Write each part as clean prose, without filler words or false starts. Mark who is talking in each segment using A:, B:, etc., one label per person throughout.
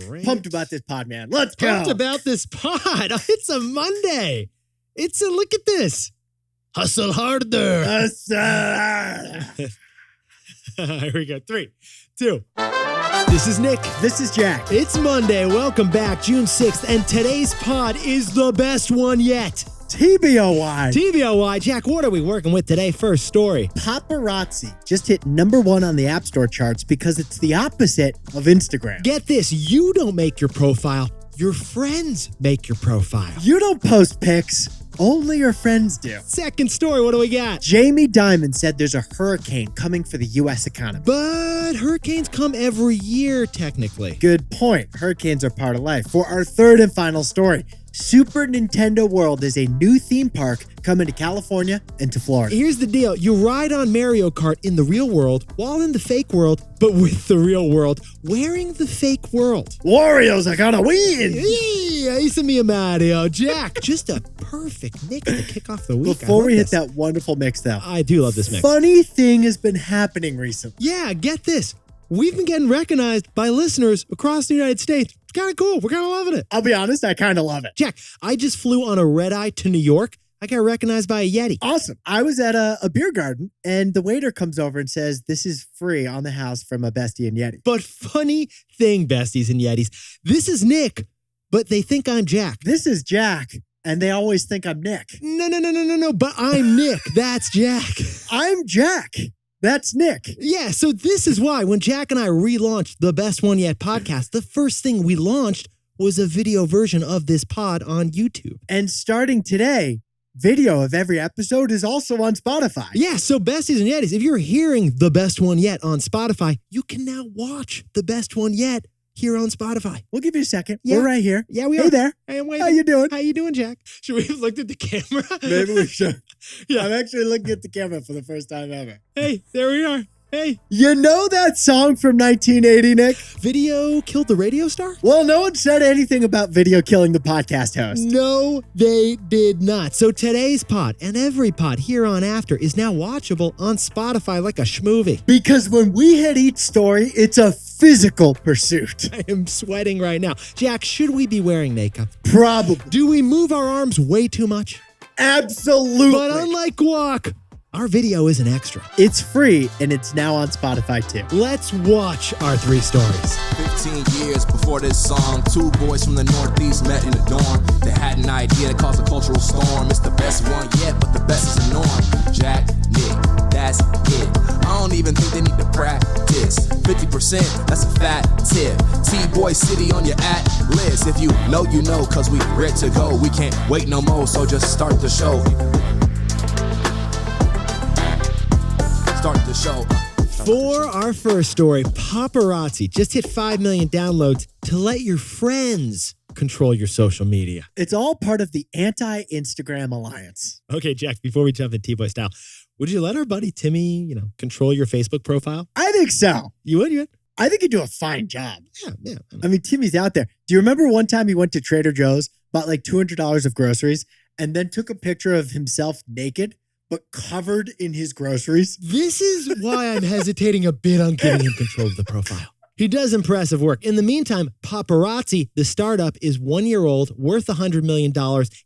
A: Great.
B: Pumped about this pod, man. Let's go.
A: Pumped about this pod. It's a Monday. Look at this. Hustle harder. Here we go. 3, 2. This is Nick.
B: This is Jack.
A: It's Monday. Welcome back, June 6th. And today's pod is the best one yet.
B: TBOY.
A: TBOY. Jack, what are we working with today? First story.
B: Paparazzi just hit #1 on the App Store charts because it's the opposite of Instagram.
A: Get this. You don't make your profile. Your friends make your profile.
B: You don't post pics. Only your friends do.
A: Second story. What do we got?
B: Jamie Dimon said there's a hurricane coming for the U.S. economy.
A: But hurricanes come every year, technically.
B: Good point. Hurricanes are part of life. For our third and final story, Super Nintendo World is a new theme park coming to California and to Florida.
A: Here's the deal. You ride on Mario Kart in the real world while in the fake world, but with the real world, wearing the fake world.
B: Warriors are gonna win!
A: Ace me Mario. Jack, just a perfect mix to kick off the week.
B: Before we hit that wonderful mix, though.
A: I do love this mix.
B: Funny thing has been happening recently.
A: Yeah, get this. We've been getting recognized by listeners across the United States. It's kind of cool. We're kind of loving it.
B: I'll be honest, I kind of love it.
A: Jack, I just flew on a red eye to New York. I got recognized by a Yeti.
B: Awesome. I was at a beer garden, and the waiter comes over and says, "This is free on the house from a bestie and Yeti."
A: But funny thing, besties and Yetis, this is Nick, but they think I'm Jack.
B: This is Jack, and they always think I'm Nick.
A: No, but I'm Nick. That's Jack.
B: I'm Jack. That's Nick.
A: Yeah, so this is why when Jack and I relaunched the Best One Yet podcast, the first thing we launched was a video version of this pod on YouTube.
B: And starting today, video of every episode is also on Spotify.
A: Yeah, so besties and Yetis, if you're hearing the Best One Yet on Spotify, you can now watch the Best One Yet here on Spotify.
B: We'll give you a second.
A: Yeah.
B: We're right here.
A: Yeah, we are.
B: Hey there.
A: Hey, I'm waiting.
B: How you doing?
A: How you doing, Jack? Should we have looked at the camera?
B: Maybe we should.
A: Yeah.
B: I'm actually looking at the camera for the first time ever.
A: Hey, there we are. Hey.
B: You know that song from 1980, Nick?
A: Video killed the radio star?
B: Well, no one said anything about video killing the podcast host.
A: No, they did not. So today's pod and every pod here on after is now watchable on Spotify like a schmovie.
B: Because when we hit each story, it's a physical pursuit.
A: I am sweating right now. Jack, should we be wearing makeup?
B: Probably.
A: Do we move our arms way too much?
B: Absolutely.
A: But unlike guac, our video is an extra.
B: It's free, and it's now on Spotify, too.
A: Let's watch our 3 stories.
C: 15 years before this song, 2 boys from the Northeast met in the dorm. They had an idea that caused a cultural storm. It's the best one yet, but the best is the norm. Jack, Nick, that's it. I don't even think they need to practice. 50%, that's a fat tip. T-Boy City on your list. If you know, you know, cause we ready to go. We can't wait no more, so just start the show. Start the show.
A: For our first story, Paparazzi just hit 5 million downloads to let your friends control your social media.
B: It's all part of the anti-Instagram alliance.
A: Okay, Jack, before we jump in T-Boy style, would you let our buddy Timmy, control your Facebook profile?
B: I think so.
A: You would?
B: I think he'd do a fine job.
A: Yeah.
B: I mean, Timmy's out there. Do you remember one time he went to Trader Joe's, bought like $200 of groceries, and then took a picture of himself naked, but covered in his groceries?
A: This is why I'm hesitating a bit on giving him control of the profile. He does impressive work. In the meantime, Paparazzi, the startup, is 1 year old, worth $100 million,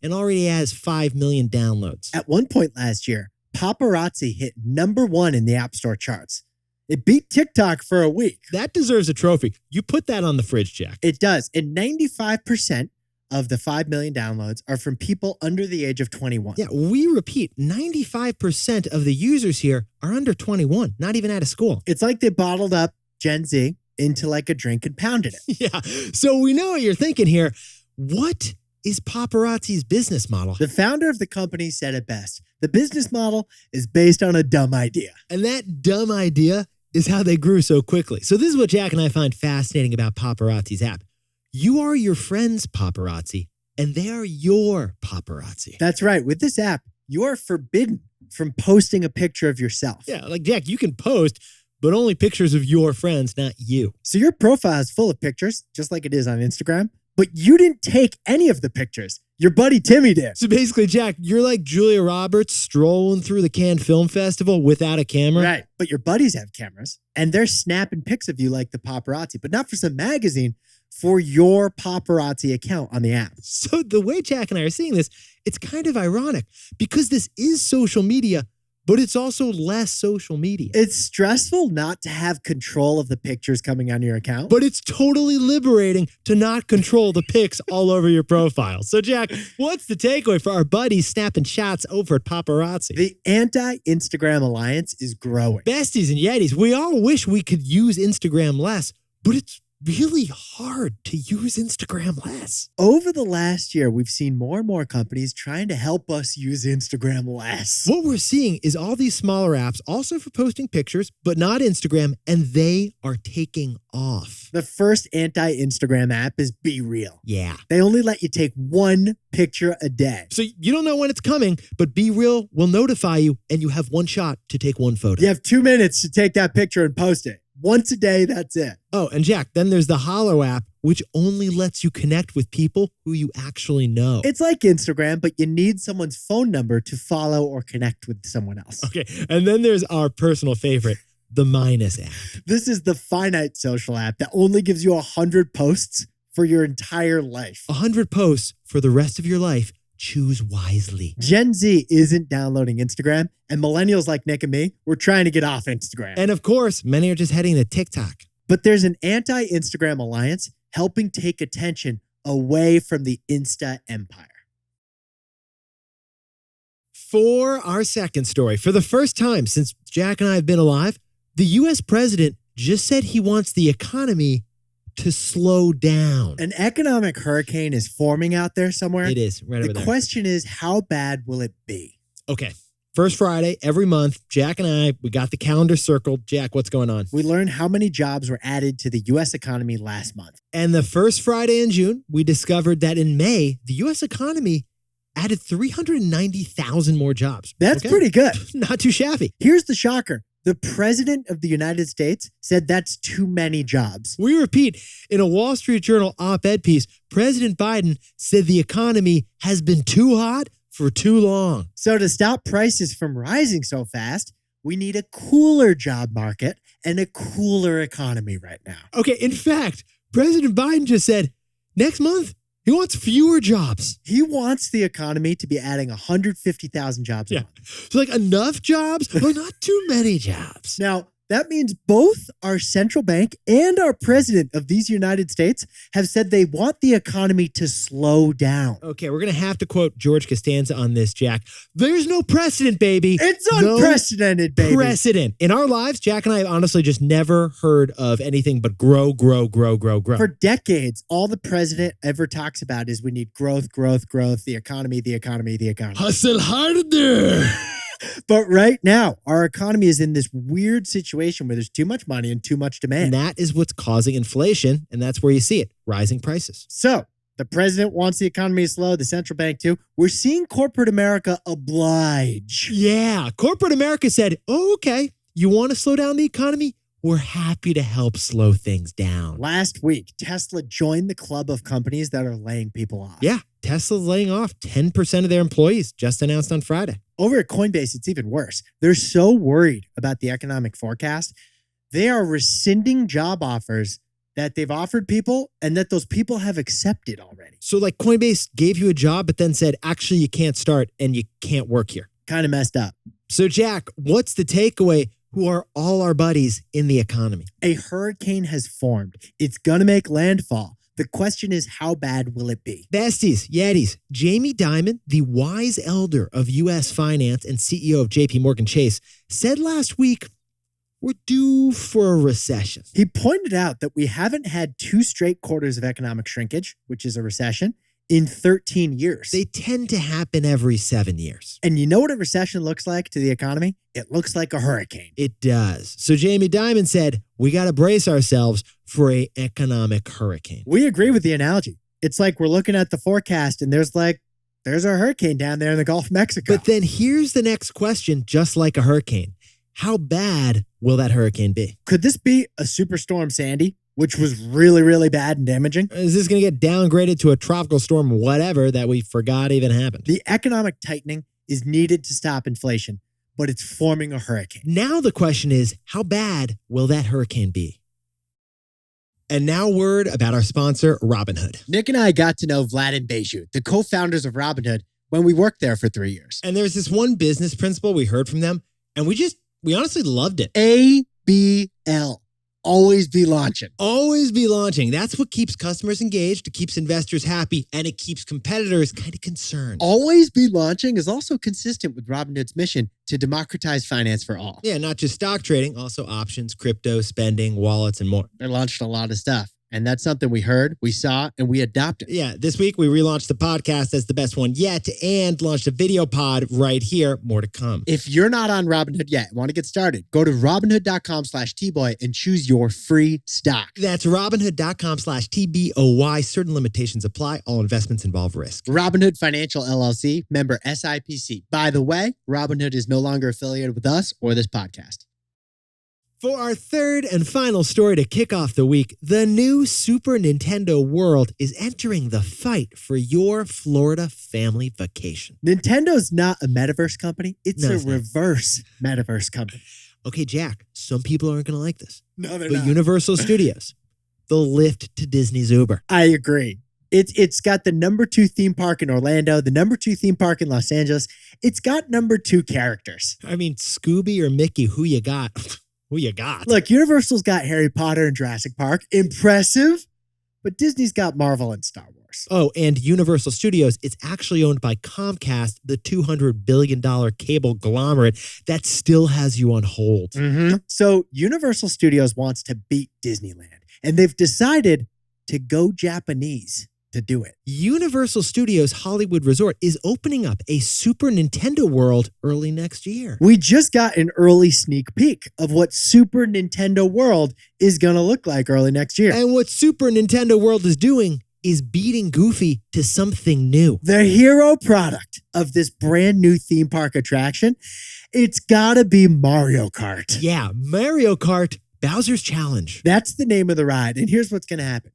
A: and already has 5 million downloads.
B: At one point last year, Paparazzi hit #1 in the App Store charts. It beat TikTok for a week.
A: That deserves a trophy. You put that on the fridge, Jack.
B: It does. And 95% of the 5 million downloads are from people under the age of 21.
A: Yeah, we repeat, 95% of the users here are under 21, not even out of school.
B: It's like they bottled up Gen Z into like a drink and pounded it.
A: Yeah, so we know what you're thinking here. What is Paparazzi's business model?
B: The founder of the company said it best. The business model is based on a dumb idea.
A: And that dumb idea is how they grew so quickly. So this is what Jack and I find fascinating about Paparazzi's app. You are your friend's paparazzi, and they are your paparazzi.
B: That's right. With this app, you are forbidden from posting a picture of yourself.
A: Yeah, like Jack, you can post, but only pictures of your friends, not you.
B: So your profile is full of pictures, just like it is on Instagram, but you didn't take any of the pictures. Your buddy Timmy did.
A: So basically, Jack, you're like Julia Roberts strolling through the Cannes Film Festival without a camera.
B: Right. But your buddies have cameras, and they're snapping pics of you like the paparazzi, but not for some magazine, for your paparazzi account on the app.
A: So the way Jack and I are seeing this, it's kind of ironic because this is social media, but it's also less social media.
B: It's stressful not to have control of the pictures coming on your account.
A: But it's totally liberating to not control the pics all over your profile. So, Jack, what's the takeaway for our buddies snapping shots over at Paparazzi?
B: The anti-Instagram alliance is growing.
A: Besties and Yetis, we all wish we could use Instagram less, but it's really hard to use Instagram less.
B: Over the last year, we've seen more and more companies trying to help us use Instagram less.
A: What we're seeing is all these smaller apps also for posting pictures, but not Instagram, and they are taking off.
B: The first anti-Instagram app is Be Real.
A: Yeah.
B: They only let you take one picture a day.
A: So you don't know when it's coming, but Be Real will notify you, and you have one shot to take one photo.
B: You have 2 minutes to take that picture and post it. Once a day, that's it.
A: Oh, and Jack, then there's the Hollow app, which only lets you connect with people who you actually know.
B: It's like Instagram, but you need someone's phone number to follow or connect with someone else.
A: Okay, and then there's our personal favorite, the Minus app.
B: This is the finite social app that only gives you 100 posts for your entire life.
A: 100 posts for the rest of your life. Choose wisely.
B: Gen Z isn't downloading Instagram, and millennials like Nick and me, we're trying to get off Instagram.
A: And of course, many are just heading to TikTok.
B: But there's an anti-Instagram alliance helping take attention away from the Insta empire.
A: For our second story, for the first time since Jack and I have been alive, the U.S. president just said he wants the economy to slow down.
B: An economic hurricane is forming out there somewhere.
A: It is, right over
B: The
A: there.
B: question is, how bad will it be?
A: Okay, first Friday every month, Jack and I, we got the calendar circled. Jack, what's going on?
B: We learned how many jobs were added to the U.S. economy last month.
A: And the first Friday in June, we discovered that in May, the U.S. economy added 390,000 more jobs.
B: That's
A: Okay?
B: pretty good.
A: Not too shabby.
B: Here's the shocker. The president of the United States said that's too many jobs.
A: We repeat, in a Wall Street Journal op-ed piece, President Biden said the economy has been too hot for too long.
B: So to stop prices from rising so fast, we need a cooler job market and a cooler economy right now.
A: Okay, in fact, President Biden just said next month, he wants fewer jobs.
B: He wants the economy to be adding 150,000 jobs a month.
A: So like enough jobs, but not too many jobs.
B: Now, that means both our central bank and our president of these United States have said they want the economy to slow down.
A: Okay, we're going to have to quote George Costanza on this, Jack. There's no precedent, baby.
B: It's
A: No
B: unprecedented, baby.
A: Precedent. In our lives, Jack and I have honestly just never heard of anything but grow, grow, grow, grow, grow.
B: For decades, all the president ever talks about is we need growth, growth, growth, the economy, the economy, the economy.
A: Hustle harder.
B: But right now, our economy is in this weird situation where there's too much money and too much demand.
A: And that is what's causing inflation, and that's where you see it, rising prices.
B: So the president wants the economy to slow, the central bank too. We're seeing corporate America oblige.
A: Yeah, corporate America said, oh, okay, you want to slow down the economy? We're happy to help slow things down.
B: Last week, Tesla joined the club of companies that are laying people off.
A: Yeah, Tesla's laying off 10% of their employees, just announced on Friday.
B: Over at Coinbase, it's even worse. They're so worried about the economic forecast, they are rescinding job offers that they've offered people and that those people have accepted already.
A: So like Coinbase gave you a job, but then said, actually, you can't start and you can't work here.
B: Kind of messed up.
A: So Jack, what's the takeaway? Who are all our buddies in the economy?
B: A hurricane has formed. It's going to make landfall. The question is, how bad will it be?
A: Besties, Yetis, Jamie Dimon, the wise elder of U.S. finance and CEO of JP Morgan Chase, said last week, we're due for a recession.
B: He pointed out that we haven't had 2 straight quarters of economic shrinkage, which is a recession, in 13 years.
A: They tend to happen every 7 years.
B: And you know what a recession looks like to the economy? It looks like a hurricane.
A: It does. So Jamie Dimon said, we got to brace ourselves for an economic hurricane.
B: We agree with the analogy. It's like we're looking at the forecast and there's a hurricane down there in the Gulf of Mexico.
A: But then here's the next question, just like a hurricane. How bad will that hurricane be?
B: Could this be a superstorm Sandy, which was really, really bad and damaging?
A: Is this going to get downgraded to a tropical storm, whatever, that we forgot even happened?
B: The economic tightening is needed to stop inflation, but it's forming a hurricane.
A: Now the question is, how bad will that hurricane be? And now word about our sponsor, Robinhood.
B: Nick and I got to know Vlad and Beju, the co-founders of Robinhood, when we worked there for 3 years.
A: And there's this one business principle we heard from them, and we honestly loved it.
B: ABL. Always be launching.
A: Always be launching. That's what keeps customers engaged, it keeps investors happy, and it keeps competitors kind of concerned.
B: Always be launching is also consistent with Robinhood's mission to democratize finance for all.
A: Yeah, not just stock trading, also options, crypto, spending, wallets, and more.
B: They launched a lot of stuff. And that's something we heard, we saw, and we adopted.
A: Yeah, this week we relaunched the podcast as the best one yet and launched a video pod right here. More to come.
B: If you're not on Robinhood yet and want to get started, go to Robinhood.com/TBoy and choose your free stock.
A: That's Robinhood.com/TBOY. Certain limitations apply. All investments involve risk.
B: Robinhood Financial LLC, member SIPC. By the way, Robinhood is no longer affiliated with us or this podcast.
A: For our third and final story to kick off the week, the new Super Nintendo World is entering the fight for your Florida family vacation.
B: Nintendo's not a metaverse company. It's
A: No,
B: a
A: it's not.
B: reverse metaverse company.
A: Okay, Jack, some people aren't going to like this.
B: No, they're
A: But Universal Studios, the lift to Disney's Uber.
B: I agree. It's got the number 2 theme park in Orlando, the number 2 theme park in Los Angeles. It's got number 2 characters.
A: I mean, Scooby or Mickey, who you got? Who you got?
B: Look, Universal's got Harry Potter and Jurassic Park. Impressive. But Disney's got Marvel and Star Wars.
A: Oh, and Universal Studios, it's actually owned by Comcast, the $200 billion cable conglomerate that still has you on hold.
B: So Universal Studios wants to beat Disneyland, and they've decided to go Japanese to do it.
A: Universal Studios Hollywood Resort is opening up a Super Nintendo World early next year.
B: We just got an early sneak peek of what Super Nintendo World is going to look like early next year.
A: And what Super Nintendo World is doing is beating Goofy to something new.
B: The hero product of this brand new theme park attraction, it's got to be Mario Kart.
A: Yeah, Mario Kart Bowser's Challenge.
B: That's the name of the ride. And here's what's going to happen.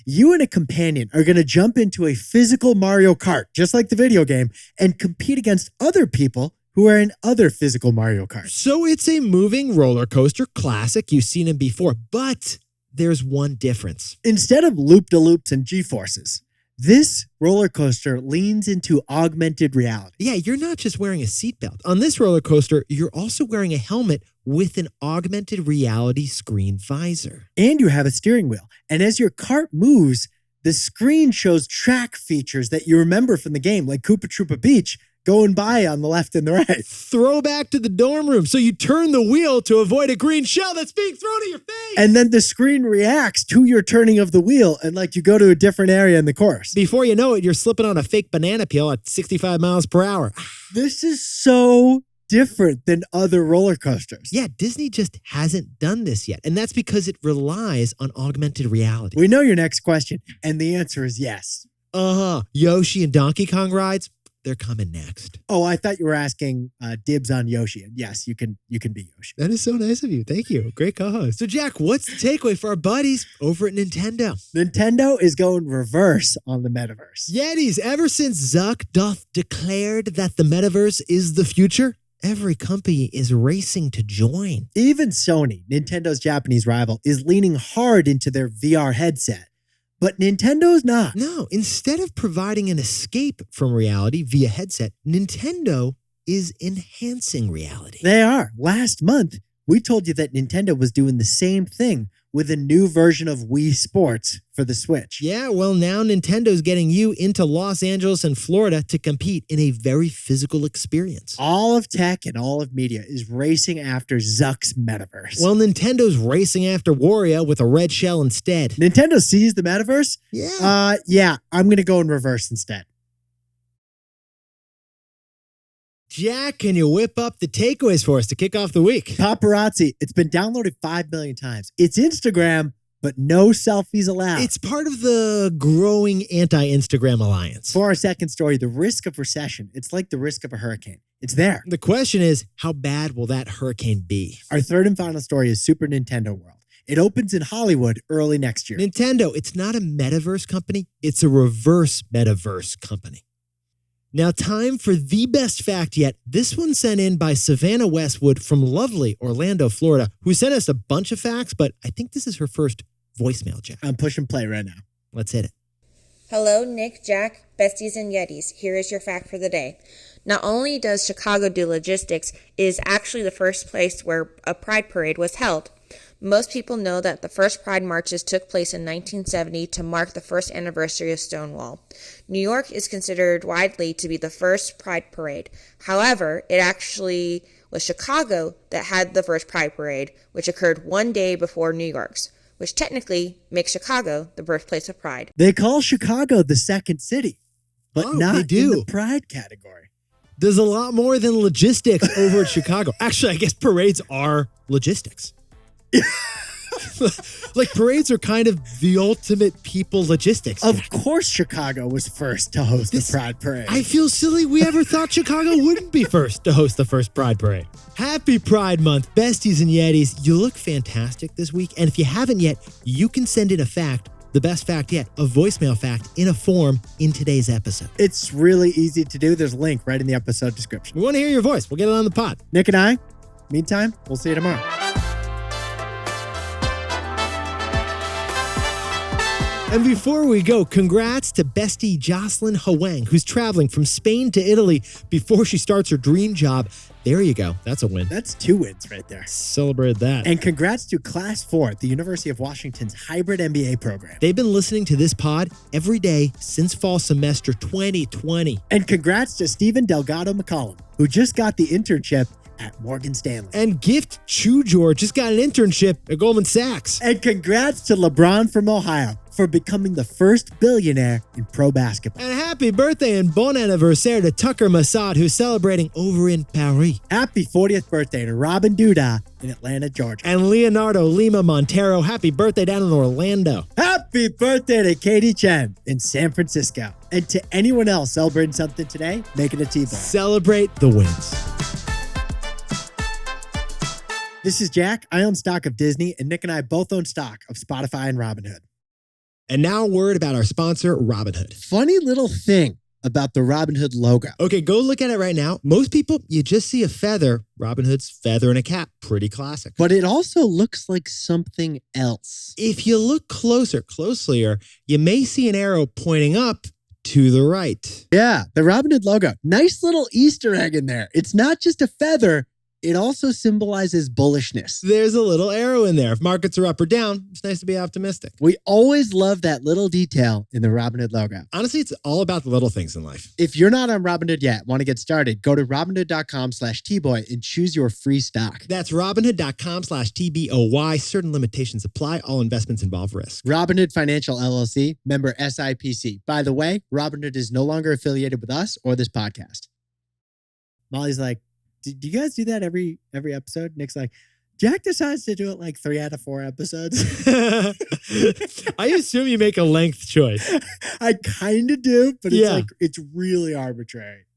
B: You and a companion are going to jump into a physical Mario Kart, just like the video game, and compete against other people who are in other physical Mario Karts.
A: So it's a moving roller coaster classic. You've seen it before, but there's one difference.
B: Instead of loop-de-loops and G-forces, this roller coaster leans into augmented reality.
A: Yeah, you're not just wearing a seatbelt. On this roller coaster, you're also wearing a helmet with an augmented reality screen visor.
B: And you have a steering wheel. And as your cart moves, the screen shows track features that you remember from the game, like Koopa Troopa Beach, going by on the left and the right.
A: Throwback to the dorm room. So you turn the wheel to avoid a green shell that's being thrown at your face.
B: And then the screen reacts to your turning of the wheel, and like you go to a different area in the course.
A: Before you know it, you're slipping on a fake banana peel at 65 miles per hour.
B: This is so different than other roller coasters.
A: Yeah, Disney just hasn't done this yet. And that's because it relies on augmented reality.
B: We know your next question, and the answer is yes.
A: Yoshi and Donkey Kong rides, they're coming next.
B: Oh, I thought you were asking dibs on Yoshi. And yes, you can be Yoshi.
A: That is so nice of you. Thank you. Great co-host. So, Jack, what's the takeaway for our buddies over at Nintendo?
B: Nintendo is going reverse on the metaverse.
A: Yetis, ever since Zuck doth declared that the metaverse is the future, every company is racing to join.
B: Even Sony, Nintendo's Japanese rival, is leaning hard into their VR headset. But Nintendo's not.
A: No, instead of providing an escape from reality via headset, Nintendo is enhancing reality.
B: They are. Last month, we told you that Nintendo was doing the same thing with a new version of Wii Sports for the Switch.
A: Yeah, well, now Nintendo's getting you into Los Angeles and Florida to compete in a very physical experience.
B: All of tech and all of media is racing after Zuck's metaverse.
A: Well, Nintendo's racing after Wario with a red shell instead.
B: Nintendo sees the metaverse?
A: Yeah.
B: I'm going to go in reverse instead.
A: Jack, can you whip up the takeaways for us to kick off the week?
B: Paparazzi, it's been downloaded 5 million times. It's Instagram, but no selfies allowed.
A: It's part of the growing anti-Instagram alliance.
B: For our second story, the risk of recession. It's like the risk of a hurricane. It's there.
A: The question is, how bad will that hurricane be?
B: Our third and final story is Super Nintendo World. It opens in Hollywood early next year.
A: Nintendo, it's not a metaverse company. It's a reverse metaverse company. Now, time for the best fact yet. This one sent in by Savannah Westwood from lovely Orlando, Florida, who sent us a bunch of facts, but I think this is her first voicemail, Jack.
B: I'm pushing play right now.
A: Let's hit it.
D: Hello, Nick, Jack, besties, and Yetis. Here is your fact for the day. Not only does Chicago do logistics, it is actually the first place where a pride parade was held. Most people know that the first Pride marches took place in 1970 to mark the first anniversary of Stonewall. New York is considered widely to be the first Pride parade. However, it actually was Chicago that had the first Pride parade, which occurred one day before New York's, which technically makes Chicago the birthplace of Pride.
B: They call Chicago the second city, but not
A: they do.
B: in the Pride category.
A: There's a lot more than logistics over at Chicago. Actually, I guess parades are logistics. Like parades are kind of the ultimate people logistics.
B: Of course, Chicago was first to host the Pride Parade.
A: I feel silly we ever thought Chicago wouldn't be first to host the first Pride Parade. Happy Pride Month, besties and Yetis. You look fantastic this week. And if you haven't yet, you can send in a fact, the best fact yet, a voicemail fact in a form in today's episode.
B: It's really easy to do. There's a link right in the episode description.
A: We want to hear your voice. We'll get it on the pod.
B: Nick and I, meantime, we'll see you tomorrow.
A: And before we go, congrats to bestie Jocelyn Huang, who's traveling from Spain to Italy before she starts her dream job. There you go. That's a win.
B: That's 2 wins right there.
A: Celebrate that.
B: And congrats to Class 4 at the University of Washington's hybrid MBA program.
A: They've been listening to this pod every day since fall semester 2020.
B: And congrats to Stephen Delgado McCollum, who just got the internship at Morgan Stanley.
A: And Gift Chujor just got an internship at Goldman Sachs.
B: And congrats to LeBron from Ohio for becoming the first billionaire in pro basketball.
A: And happy birthday and bon anniversaire to Tucker Massad, who's celebrating over in Paris.
B: Happy 40th birthday to Robin Duda in Atlanta, Georgia.
A: And Leonardo Lima Montero, happy birthday down in Orlando.
B: Happy birthday to Katie Chen in San Francisco. And to anyone else celebrating something today, make it a T-ball.
A: Celebrate the wins.
B: This is Jack. I own stock of Disney, and Nick and I both own stock of Spotify and Robinhood.
A: And now a word about our sponsor, Robinhood.
B: Funny little thing about the Robinhood logo.
A: Okay, go look at it right now. Most people, you just see a feather. Robinhood's feather and a cap. Pretty classic.
B: But it also looks like something else.
A: If you look closer, you may see an arrow pointing up to the right.
B: Yeah, the Robinhood logo. Nice little Easter egg in there. It's not just a feather. It also symbolizes bullishness.
A: There's a little arrow in there. If markets are up or down, it's nice to be optimistic.
B: We always love that little detail in the Robinhood logo.
A: Honestly, it's all about the little things in life.
B: If you're not on Robinhood yet, want to get started, go to Robinhood.com/TBoy and choose your free stock.
A: That's Robinhood.com/TBOY. Certain limitations apply. All investments involve risk.
B: Robinhood Financial LLC, member SIPC. By the way, Robinhood is no longer affiliated with us or this podcast. Molly's like, do you guys do that every episode? Nick's like, Jack decides to do it like 3 out of 4 episodes.
A: I assume you make a length choice.
B: I kind of do, but it's really arbitrary.